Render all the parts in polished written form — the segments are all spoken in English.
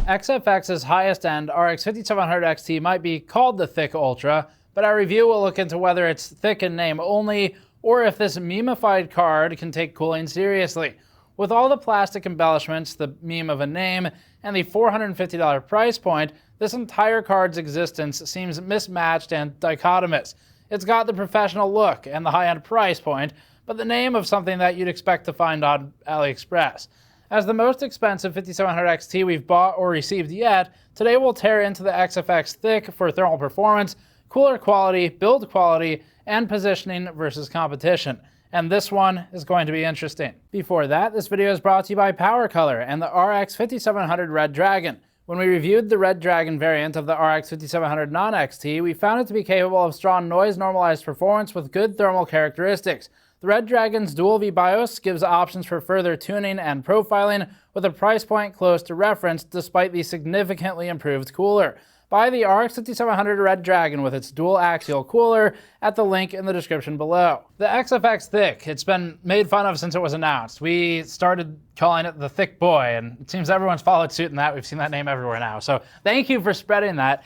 XFX's highest-end RX 5700 XT might be called the THICC Ultra, but our review will look into whether it's thick in name only, or if this meme-ified card can take cooling seriously. With all the plastic embellishments, the meme of a name, and the $450 price point, this entire card's existence seems mismatched and dichotomous. It's got the professional look and the high-end price point, but the name of something that you'd expect to find on AliExpress. As the most expensive 5700 XT we've bought or received yet, today we'll tear into the XFX THICC for thermal performance, cooler quality, build quality, and positioning versus competition. And this one is going to be interesting. Before that, this video is brought to you by Power Color and the RX 5700 Red Dragon. When we reviewed the Red Dragon variant of the RX 5700 non-XT, we found it to be capable of strong noise-normalized performance with good thermal characteristics. The Red Dragon's dual V-BIOS gives options for further tuning and profiling with a price point close to reference despite the significantly improved cooler. Buy the RX 5700 Red Dragon with its dual axial cooler at the link in the description below. The XFX THICC, it's been made fun of since it was announced. We started calling it the Thick Boy, and it seems everyone's followed suit in that. We've seen that name everywhere now. So thank you for spreading that.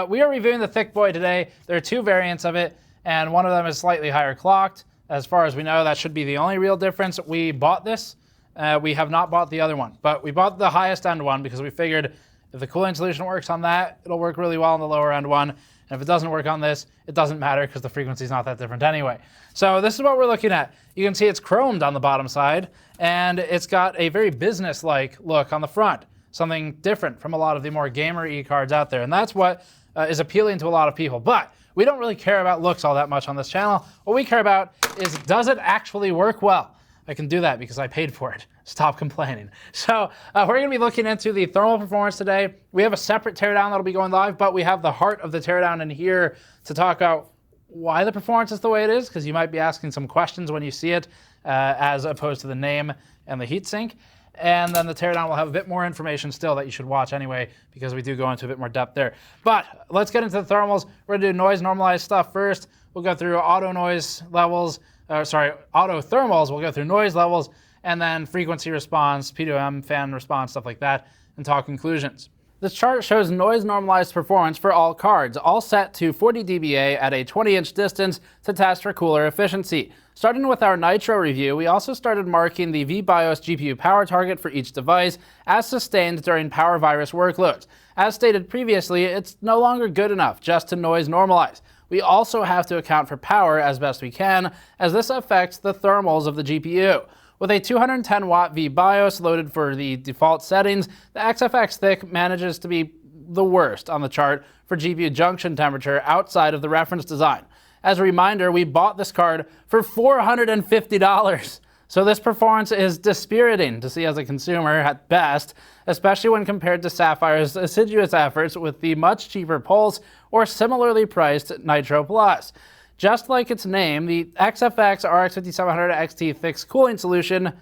We are reviewing the Thick Boy today. There are two variants of it, and one of them is slightly higher clocked. As far as we know, that should be the only real difference. We bought this. We have not bought the other one, but we bought the highest end one because we figured if the cooling solution works on that, it'll work really well on the lower end one. And if it doesn't work on this, it doesn't matter because the frequency is not that different anyway. So this is what we're looking at. You can see it's chromed on the bottom side, and it's got a very business-like look on the front. Something different from a lot of the more gamer-y cards out there. And that's what is appealing to a lot of people. But we don't really care about looks all that much on this channel. What we care about is, does it actually work well? I can do that because I paid for it. Stop complaining. So we're going to be looking into the thermal performance today. We have a separate teardown that'll be going live, but we have the heart of the teardown in here to talk about why the performance is the way it is, because you might be asking some questions when you see it, as opposed to the name and the heatsink. And then the teardown will have a bit more information still that you should watch anyway, because we do go into a bit more depth there. But let's get into the thermals. We're gonna do noise normalized stuff first. We'll go through auto noise levels, auto thermals. We'll go through noise levels, and then frequency response, PWM, fan response, stuff like that, and talk conclusions. This chart shows noise normalized performance for all cards, all set to 40 dBA at a 20-inch distance to test for cooler efficiency. Starting with our Nitro review, we also started marking the V-BIOS GPU power target for each device as sustained during power virus workloads. As stated previously, it's no longer good enough just to noise normalize. We also have to account for power as best we can, as this affects the thermals of the GPU. With a 210 watt V-BIOS loaded for the default settings, the XFX THICC manages to be the worst on the chart for GPU junction temperature outside of the reference design. As a reminder, we bought this card for $450. So this performance is dispiriting to see as a consumer at best, especially when compared to Sapphire's assiduous efforts with the much cheaper Pulse or similarly priced Nitro Plus. Just like its name, the XFX RX 5700 XT THICC cooling solution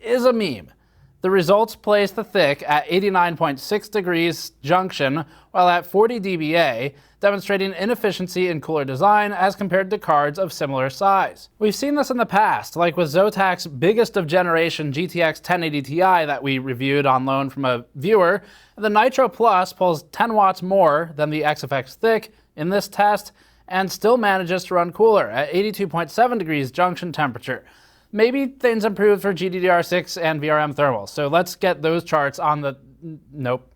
is a meme. The results place the THICC at 89.6 degrees junction, while at 40 dBA, demonstrating inefficiency in cooler design as compared to cards of similar size. We've seen this in the past, like with Zotac's biggest of generation GTX 1080 Ti that we reviewed on loan from a viewer. The Nitro Plus pulls 10 watts more than the XFX THICC in this test, and still manages to run cooler at 82.7 degrees junction temperature. Maybe things improved for GDDR6 and VRM thermals, so let's get those charts on the... Nope.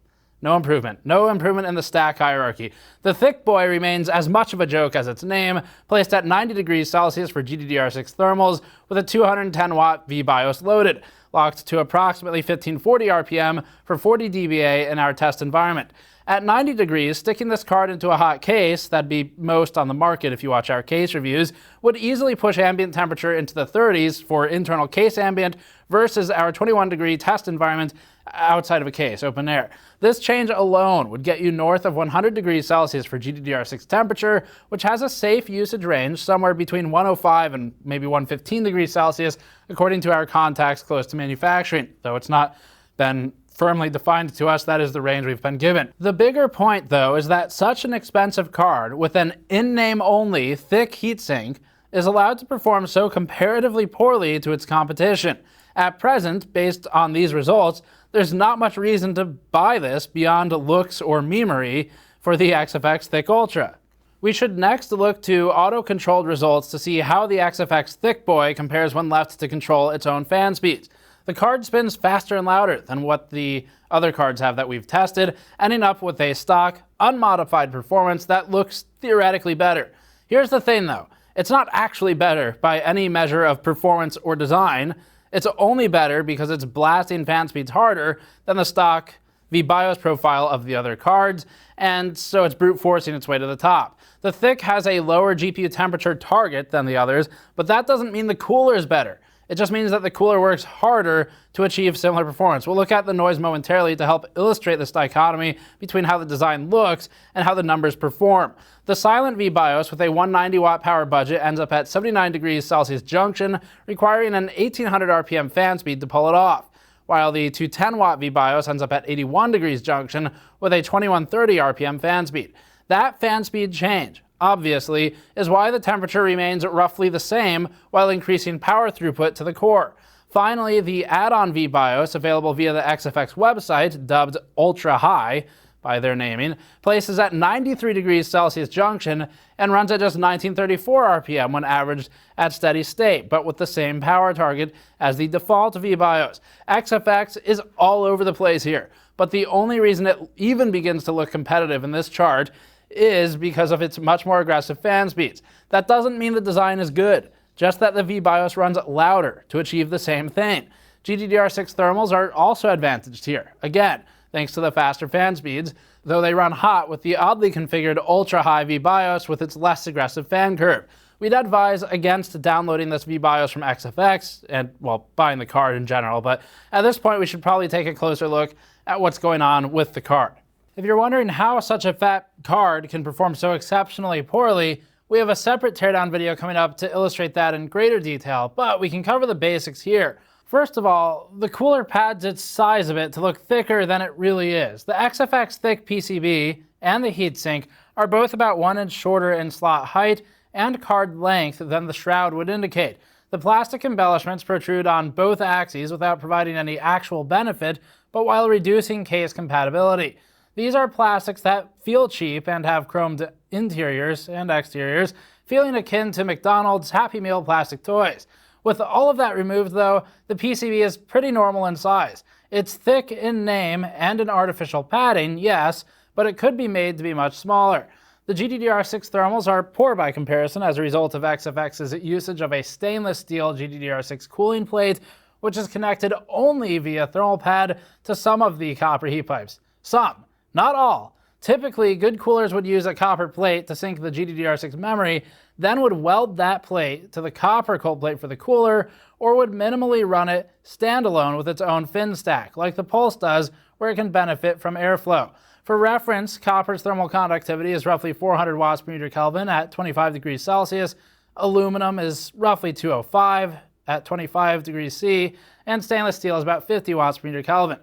No improvement. No improvement in the stack hierarchy. The Thick Boy remains as much of a joke as its name, placed at 90 degrees Celsius for GDDR6 thermals with a 210 watt V-BIOS loaded, locked to approximately 1540 RPM for 40 dBA in our test environment. At 90 degrees, sticking this card into a hot case, that'd be most on the market if you watch our case reviews, would easily push ambient temperature into the 30s for internal case ambient versus our 21 degree test environment outside of a case, open air. This change alone would get you north of 100 degrees Celsius for GDDR6 temperature, which has a safe usage range somewhere between 105 and maybe 115 degrees Celsius, according to our contacts close to manufacturing, though it's not been firmly defined to us. That is the range we've been given. The bigger point, though, is that such an expensive card with an in-name only thick heatsink is allowed to perform so comparatively poorly to its competition. At present, based on these results, there's not much reason to buy this beyond looks or memery for the XFX THICC Ultra. We should next look to auto-controlled results to see how the XFX THICC Boy compares when left to control its own fan speeds. The card spins faster and louder than what the other cards have that we've tested, ending up with a stock, unmodified performance that looks theoretically better. Here's the thing though, it's not actually better by any measure of performance or design. It's only better because it's blasting fan speeds harder than the stock VBIOS profile of the other cards, and so it's brute forcing its way to the top. The THICC has a lower GPU temperature target than the others, but that doesn't mean the cooler is better. It just means that the cooler works harder to achieve similar performance. We'll look at the noise momentarily to help illustrate this dichotomy between how the design looks and how the numbers perform. The silent VBIOS with a 190 watt power budget ends up at 79 degrees Celsius junction, requiring an 1800 RPM fan speed to pull it off, while the 210 watt VBIOS ends up at 81 degrees junction with a 2130 RPM fan speed. That fan speed change, obviously, is why the temperature remains roughly the same while increasing power throughput to the core. Finally, the add-on VBIOS available via the XFX website, dubbed Ultra High by their naming, places at 93 degrees Celsius junction and runs at just 1934 RPM when averaged at steady state, but with the same power target as the default VBIOS. XFX is all over the place here, but the only reason it even begins to look competitive in this chart is because of its much more aggressive fan speeds. That doesn't mean the design is good, just that the VBIOS runs louder to achieve the same thing. GDDR6 thermals are also advantaged here, again, thanks to the faster fan speeds, though they run hot with the oddly configured ultra-high VBIOS with its less aggressive fan curve. We'd advise against downloading this VBIOS from XFX, and, well, buying the card in general, but at this point we should probably take a closer look at what's going on with the card. If you're wondering how such a fat card can perform so exceptionally poorly, we have a separate teardown video coming up to illustrate that in greater detail, but we can cover the basics here. First of all, the cooler pads its size a bit to look thicker than it really is. The XFX THICC PCB and the heatsink are both about 1 inch shorter in slot height and card length than the shroud would indicate. The plastic embellishments protrude on both axes without providing any actual benefit, but while reducing case compatibility. These are plastics that feel cheap and have chromed interiors and exteriors, feeling akin to McDonald's Happy Meal plastic toys. With all of that removed though, the PCB is pretty normal in size. It's thick in name and in artificial padding, yes, but it could be made to be much smaller. The GDDR6 thermals are poor by comparison as a result of XFX's usage of a stainless steel GDDR6 cooling plate, which is connected only via thermal pad to some of the copper heat pipes. Some. Not all. Typically, good coolers would use a copper plate to sync the GDDR6 memory, then would weld that plate to the copper cold plate for the cooler, or would minimally run it standalone with its own fin stack, like the Pulse does, where it can benefit from airflow. For reference, copper's thermal conductivity is roughly 400 watts per meter Kelvin at 25 degrees Celsius, aluminum is roughly 205 at 25 degrees C, and stainless steel is about 50 watts per meter Kelvin.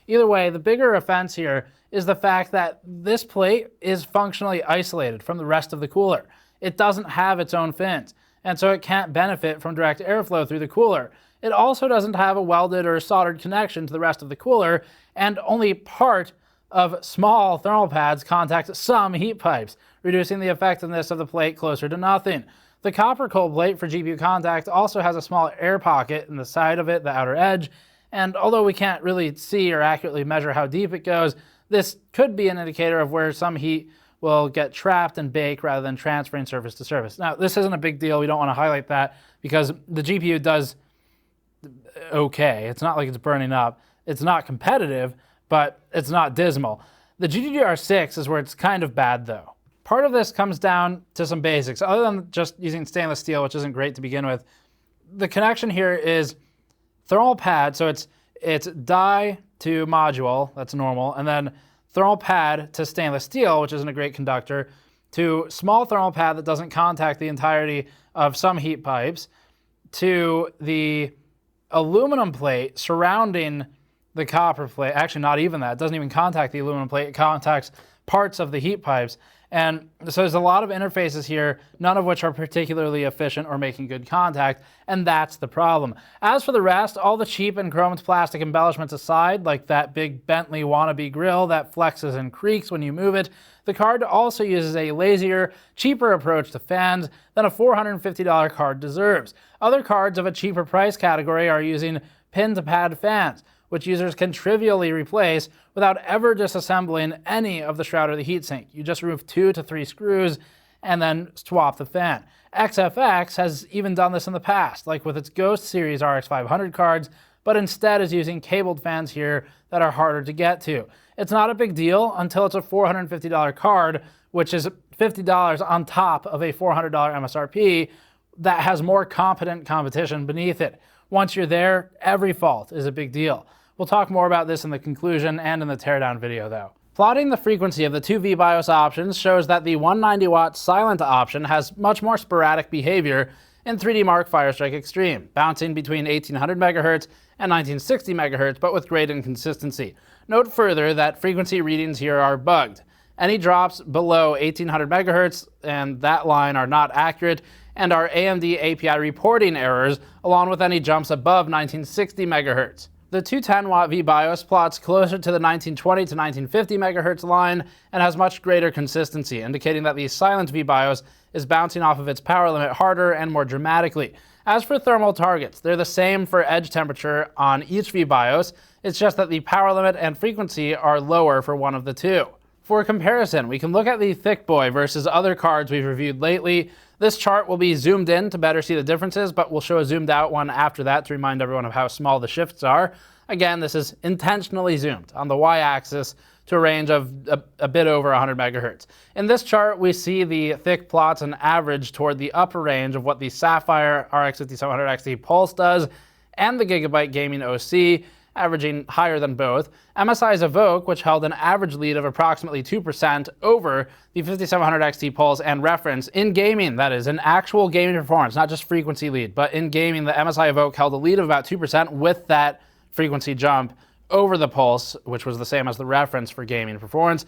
Either way, the bigger offense here is the fact that this plate is functionally isolated from the rest of the cooler. It doesn't have its own fins, and so it can't benefit from direct airflow through the cooler. It also doesn't have a welded or soldered connection to the rest of the cooler, and only part of small thermal pads contact some heat pipes, reducing the effectiveness of the plate closer to nothing. The copper cold plate for GPU contact also has a small air pocket in the side of it, the outer edge, and although we can't really see or accurately measure how deep it goes, this could be an indicator of where some heat will get trapped and bake rather than transferring surface to surface. Now, this isn't a big deal. We don't want to highlight that because the GPU does okay. It's not like it's burning up. It's not competitive, but it's not dismal. The GDDR6 is where it's kind of bad, though. Part of this comes down to some basics. Other than just using stainless steel, which isn't great to begin with, the connection here is thermal pad, so it's die to module, that's normal, and then thermal pad to stainless steel, which isn't a great conductor, to small thermal pad that doesn't contact the entirety of some heat pipes, to the aluminum plate surrounding the copper plate. Actually, not even that. It doesn't even contact the aluminum plate. It contacts parts of the heat pipes. And so there's a lot of interfaces here, none of which are particularly efficient or making good contact, and that's the problem. As for the rest, all the cheap and chromed plastic embellishments aside, like that big Bentley wannabe grill that flexes and creaks when you move it, the card also uses a lazier, cheaper approach to fans than a $450 card deserves. Other cards of a cheaper price category are using pin-to-pad fans, which users can trivially replace without ever disassembling any of the shroud or the heatsink. You just remove 2 to 3 screws and then swap the fan. XFX has even done this in the past, like with its Ghost Series RX 500 cards, but instead is using cabled fans here that are harder to get to. It's not a big deal until it's a $450 card, which is $50 on top of a $400 MSRP that has more competent competition beneath it. Once you're there, every fault is a big deal. We'll talk more about this in the conclusion and in the teardown video though. Plotting the frequency of the two VBIOS options shows that the 190 watt silent option has much more sporadic behavior in 3D Mark Firestrike Extreme, bouncing between 1800 MHz and 1960 MHz, but with great inconsistency. Note further that frequency readings here are bugged. Any drops below 1800 MHz and that line are not accurate and are AMD API reporting errors, along with any jumps above 1960 MHz. The 210 watt VBIOS plots closer to the 1920 to 1950 MHz line and has much greater consistency, indicating that the silent VBIOS is bouncing off of its power limit harder and more dramatically. As for thermal targets, they're the same for edge temperature on each VBIOS, it's just that the power limit and frequency are lower for one of the two. For comparison, we can look at the Thick Boy versus other cards we've reviewed lately. This chart will be zoomed in to better see the differences, but we'll show a zoomed out one after that to remind everyone of how small the shifts are. Again, this is intentionally zoomed on the y-axis to a range of a bit over 100 MHz. In this chart, we see the Thick plots an average toward the upper range of what the Sapphire RX 5700 XT Pulse does, and the Gigabyte Gaming OC, averaging higher than both. MSI's Evoke, which held an average lead of approximately 2% over the 5700 XT Pulse and reference in gaming, that is, in actual gaming performance, not just frequency lead, but in gaming, the MSI Evoke held a lead of about 2% with that frequency jump over the Pulse, which was the same as the reference for gaming performance.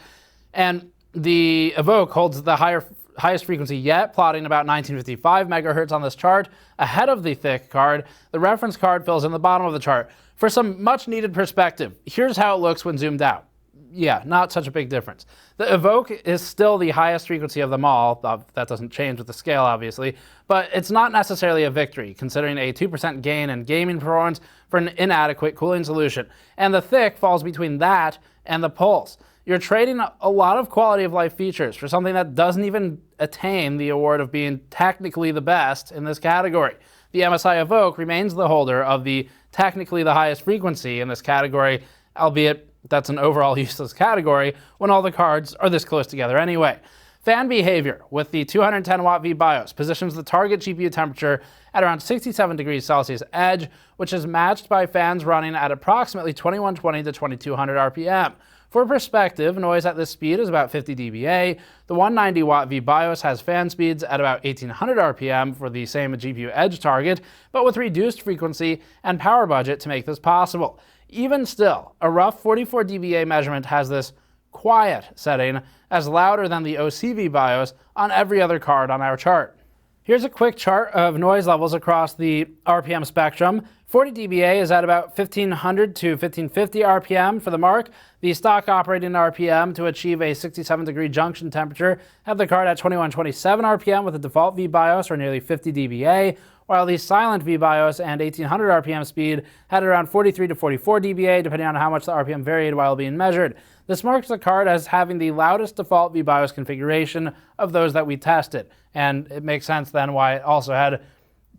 And the Evoke holds the highest frequency yet, plotting about 1955 MHz on this chart, ahead of the Thick card. The reference card fills in the bottom of the chart. For some much needed perspective, here's how it looks when zoomed out. Yeah, not such a big difference. The Evoke is still the highest frequency of them all. That doesn't change with the scale, obviously, but it's not necessarily a victory, considering a 2% gain in gaming performance for an inadequate cooling solution. And the Thick falls between that and the Pulse. You're trading a lot of quality of life features for something that doesn't even attain the award of being technically the best in this category. The MSI Evoke remains the holder of the technically the highest frequency in this category, albeit that's an overall useless category when all the cards are this close together anyway. Fan behavior with the 210 watt VBIOS positions the target GPU temperature at around 67 degrees Celsius edge, which is matched by fans running at approximately 2120 to 2200 RPM. For perspective, noise at this speed is about 50 dBA. The 190 watt VBIOS has fan speeds at about 1800 RPM for the same GPU edge target, but with reduced frequency and power budget to make this possible. Even still, a rough 44 dBA measurement has this quiet setting as louder than the OC VBIOS on every other card on our chart. Here's a quick chart of noise levels across the RPM spectrum. 40 dBA is at about 1500 to 1550 RPM for the Mark. The stock operating RPM to achieve a 67 degree junction temperature have the card at 2127 RPM with a default VBIOS or nearly 50 dBA, while the silent VBIOS and 1800 RPM speed had around 43 to 44 dBA, depending on how much the RPM varied while being measured. This marks the card as having the loudest default VBIOS configuration of those that we tested, and it makes sense then why it also had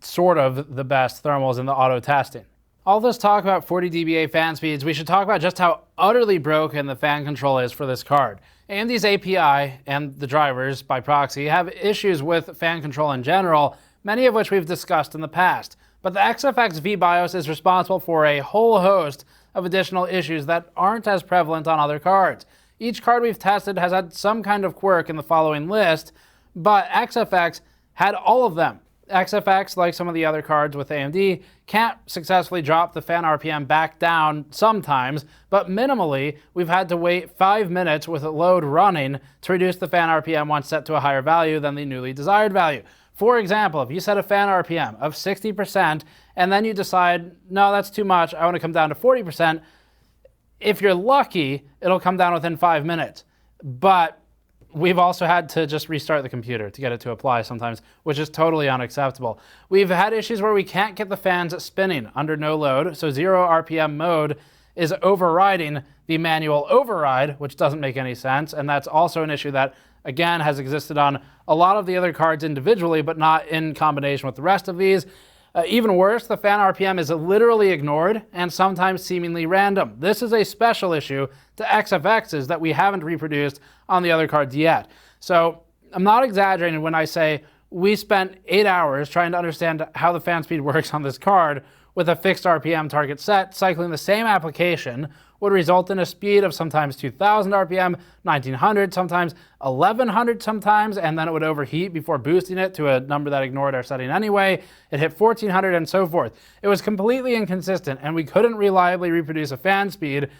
sort of the best thermals in the auto testing. All this talk about 40 dBA fan speeds, we should talk about just how utterly broken the fan control is for this card. AMD's API and the drivers by proxy have issues with fan control in general, many of which we've discussed in the past. But the XFX VBIOS is responsible for a whole host of additional issues that aren't as prevalent on other cards. Each card we've tested has had some kind of quirk in the following list, but XFX had all of them. XFX, like some of the other cards with AMD, can't successfully drop the fan RPM back down sometimes, but minimally, we've had to wait 5 minutes with a load running to reduce the fan RPM once set to a higher value than the newly desired value. For example, if you set a fan RPM of 60% and then you decide, no, that's too much, I want to come down to 40%, if you're lucky, it'll come down within 5 minutes. But we've also had to just restart the computer to get it to apply sometimes, which is totally unacceptable. We've had issues where we can't get the fans spinning under no load, so 0 RPM mode is overriding the manual override, which doesn't make any sense, and that's also an issue that, again, has existed on a lot of the other cards individually, but not in combination with the rest of these. Even worse, the fan RPM is literally ignored and sometimes seemingly random. This is a special issue to XFXs that we haven't reproduced on the other cards yet. So I'm not exaggerating when I say we spent 8 hours trying to understand how the fan speed works on this card with a fixed RPM target set. Cycling the same application would result in a speed of sometimes 2,000 RPM, 1,900 sometimes, 1,100 sometimes, and then it would overheat before boosting it to a number that ignored our setting anyway. It hit 1,400 and so forth. It was completely inconsistent, and we couldn't reliably reproduce a fan speed.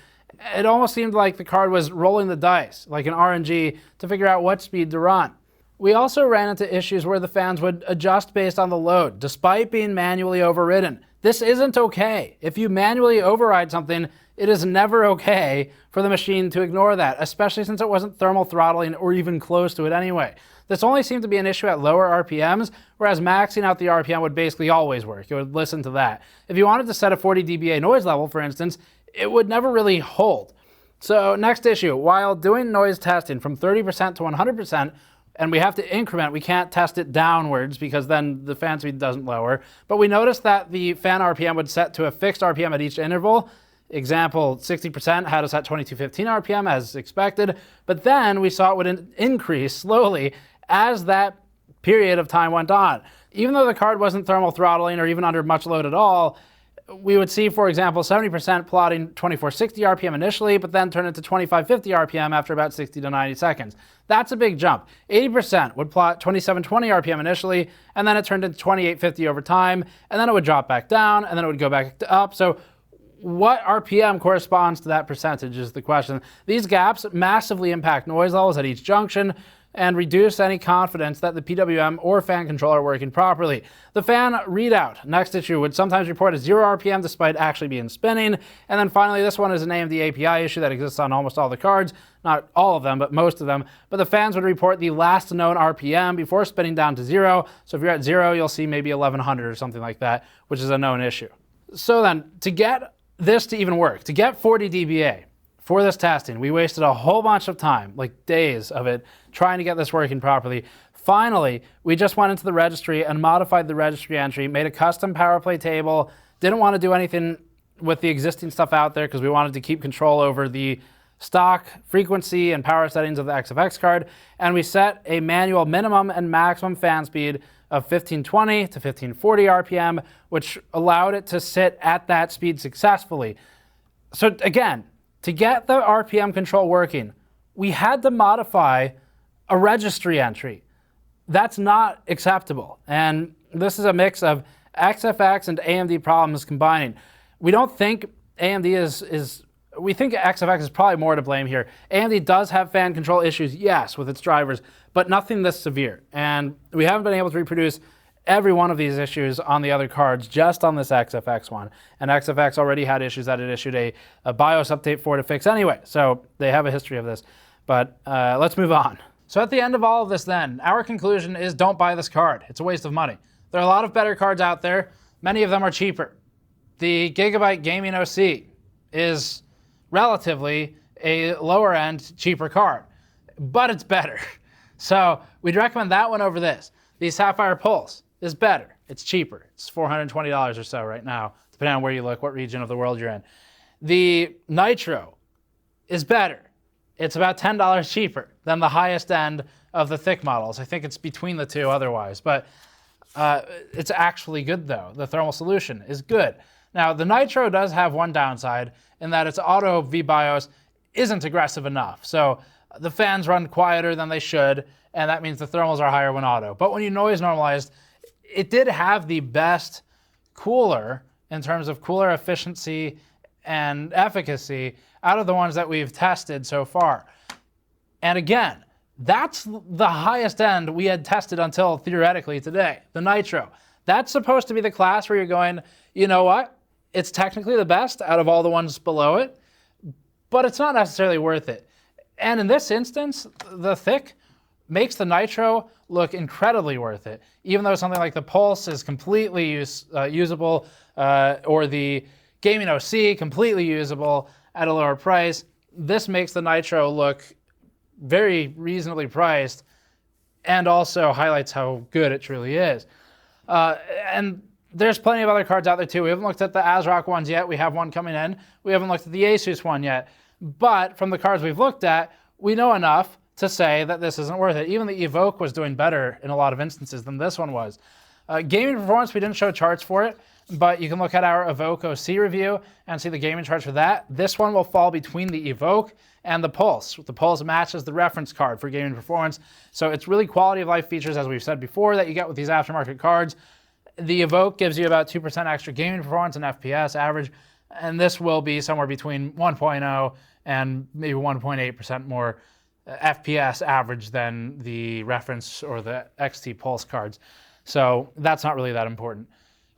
It almost seemed like the card was rolling the dice, like an RNG, to figure out what speed to run. We also ran into issues where the fans would adjust based on the load, despite being manually overridden. This isn't okay. If you manually override something, it is never okay for the machine to ignore that, especially since it wasn't thermal throttling or even close to it anyway. This only seemed to be an issue at lower RPMs, whereas maxing out the RPM would basically always work. It would listen to that. If you wanted to set a 40 dBA noise level, for instance, it would never really hold. So next issue, while doing noise testing from 30% to 100%, and we have to increment, we can't test it downwards because then the fan speed doesn't lower, but we noticed that the fan RPM would set to a fixed RPM at each interval. Example, 60% had us at 2215 RPM as expected, but then we saw it would increase slowly as that period of time went on. Even though the card wasn't thermal throttling or even under much load at all, we would see, for example, 70% plotting 2460 RPM initially, but then turn it to 2550 RPM after about 60 to 90 seconds. That's a big jump. 80% would plot 2720 RPM initially, and then it turned into 2850 over time, and then it would drop back down, and then it would go back up. So what RPM corresponds to that percentage is the question. These gaps massively impact noise levels at each junction and reduce any confidence that the PWM or fan controller are working properly. The fan readout, next issue, would sometimes report a 0 RPM despite actually being spinning. And then finally, this one is an AMD API issue that exists on almost all the cards. Not all of them, but most of them. But the fans would report the last known RPM before spinning down to 0. So if you're at 0, you'll see maybe 1100 or something like that, which is a known issue. So then, to get this to even work, to get 40 dBA, for this testing, we wasted a whole bunch of time, like days of it, trying to get this working properly. Finally, we just went into the registry and modified the registry entry, made a custom power play table, didn't want to do anything with the existing stuff out there because we wanted to keep control over the stock frequency and power settings of the XFX card, and we set a manual minimum and maximum fan speed of 1520 to 1540 RPM, which allowed it to sit at that speed successfully. So again, to get the RPM control working, we had to modify a registry entry. That's not acceptable. And this is a mix of XFX and AMD problems combining. We don't think AMD we think XFX is probably more to blame here. AMD does have fan control issues, yes, with its drivers, but nothing this severe. And we haven't been able to reproduce every one of these issues on the other cards, just on this XFX one. And XFX already had issues that it issued a BIOS update for to fix anyway, so they have a history of this. But let's move on. So at the end of all of this then, our conclusion is don't buy this card. It's a waste of money. There are a lot of better cards out there. Many of them are cheaper. The Gigabyte Gaming OC is relatively a lower end, cheaper card, but it's better. So we'd recommend that one over this. The Sapphire Pulse is better. It's cheaper. It's $420 or so right now, depending on where you look, what region of the world you're in. The Nitro is better. It's about $10 cheaper than the highest end of the THICC models. I think it's between the two otherwise, but it's actually good though. The thermal solution is good. Now, the Nitro does have one downside in that its auto VBIOS isn't aggressive enough. So the fans run quieter than they should, and that means the thermals are higher when auto. But when you noise normalized, it did have the best cooler in terms of cooler efficiency and efficacy out of the ones that we've tested so far. And again, that's the highest end we had tested until theoretically today, the Nitro. That's supposed to be the class where you're going, you know what? It's technically the best out of all the ones below it, but it's not necessarily worth it. And in this instance, the THICC makes the Nitro look incredibly worth it, even though something like the Pulse is completely usable, or the Gaming OC completely usable at a lower price. This makes the Nitro look very reasonably priced and also highlights how good it truly is. And there's plenty of other cards out there too. We haven't looked at the ASRock ones yet. We have one coming in. We haven't looked at the Asus one yet. But from the cards we've looked at, we know enough to say that this isn't worth it. Even the Evoke was doing better in a lot of instances than this one was. Gaming performance, we didn't show charts for it, but you can look at our Evoke OC review and see the gaming charts for that. This one will fall between the Evoke and the Pulse. The Pulse matches the reference card for gaming performance. So it's really quality of life features, as we've said before, that you get with these aftermarket cards. The Evoke gives you about 2% extra gaming performance and FPS average, and this will be somewhere between 1.0 and maybe 1.8% more FPS average than the reference or the XT Pulse cards. So that's not really that important.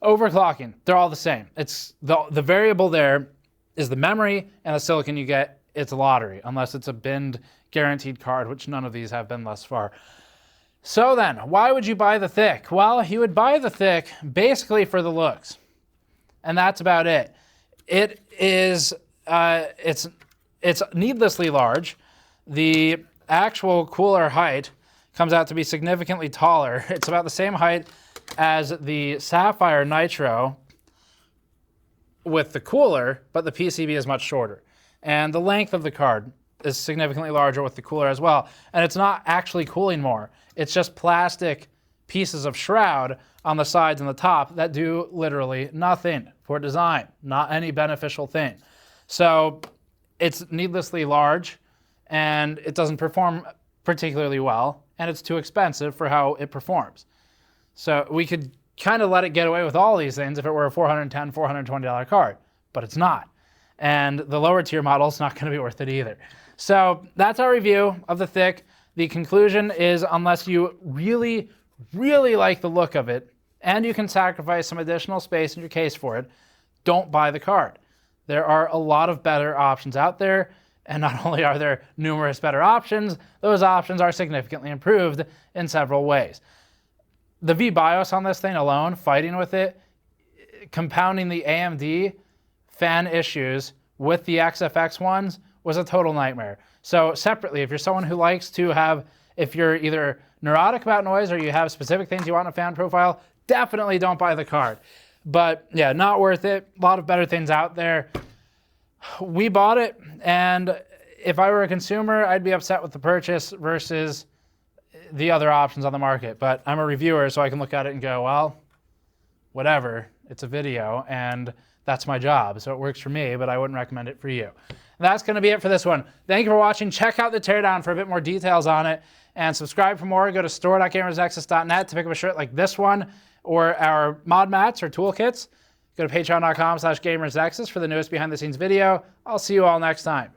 Overclocking, they're all the same. It's the variable there is the memory, and the silicon you get, it's a lottery, unless it's a binned guaranteed card, which none of these have been thus far. So then, why would you buy the THICC? Well, you would buy the THICC basically for the looks, and that's about it. It is, it's needlessly large. The actual cooler height comes out to be significantly taller. It's about the same height as the Sapphire Nitro with the cooler, but the PCB is much shorter. And the length of the card is significantly larger with the cooler as well. And it's not actually cooling more. It's just plastic pieces of shroud on the sides and the top that do literally nothing for design, not any beneficial thing. So it's needlessly large, and it doesn't perform particularly well, and it's too expensive for how it performs. So we could kind of let it get away with all these things if it were a $410, $420 card, but it's not. And the lower tier model is not going to be worth it either. So that's our review of the THICC. The conclusion is, unless you really, really like the look of it, and you can sacrifice some additional space in your case for it, don't buy the card. There are a lot of better options out there, and not only are there numerous better options, those options are significantly improved in several ways. The V-BIOS on this thing alone, fighting with it, compounding the AMD fan issues with the XFX ones, was a total nightmare. So separately, if you're someone who likes to have, if you're either neurotic about noise or you have specific things you want in a fan profile, definitely don't buy the card. But yeah, not worth it. A lot of better things out there. We bought it, and if I were a consumer, I'd be upset with the purchase versus the other options on the market. But I'm a reviewer, so I can look at it and go, well, whatever. It's a video, and that's my job, so it works for me, but I wouldn't recommend it for you. That's going to be it for this one. Thank you for watching. Check out the teardown for a bit more details on it, and subscribe for more. Go to store.gamersnexus.net to pick up a shirt like this one, or our mod mats or toolkits. Go to patreon.com/gamersnexus for the newest behind-the-scenes video. I'll see you all next time.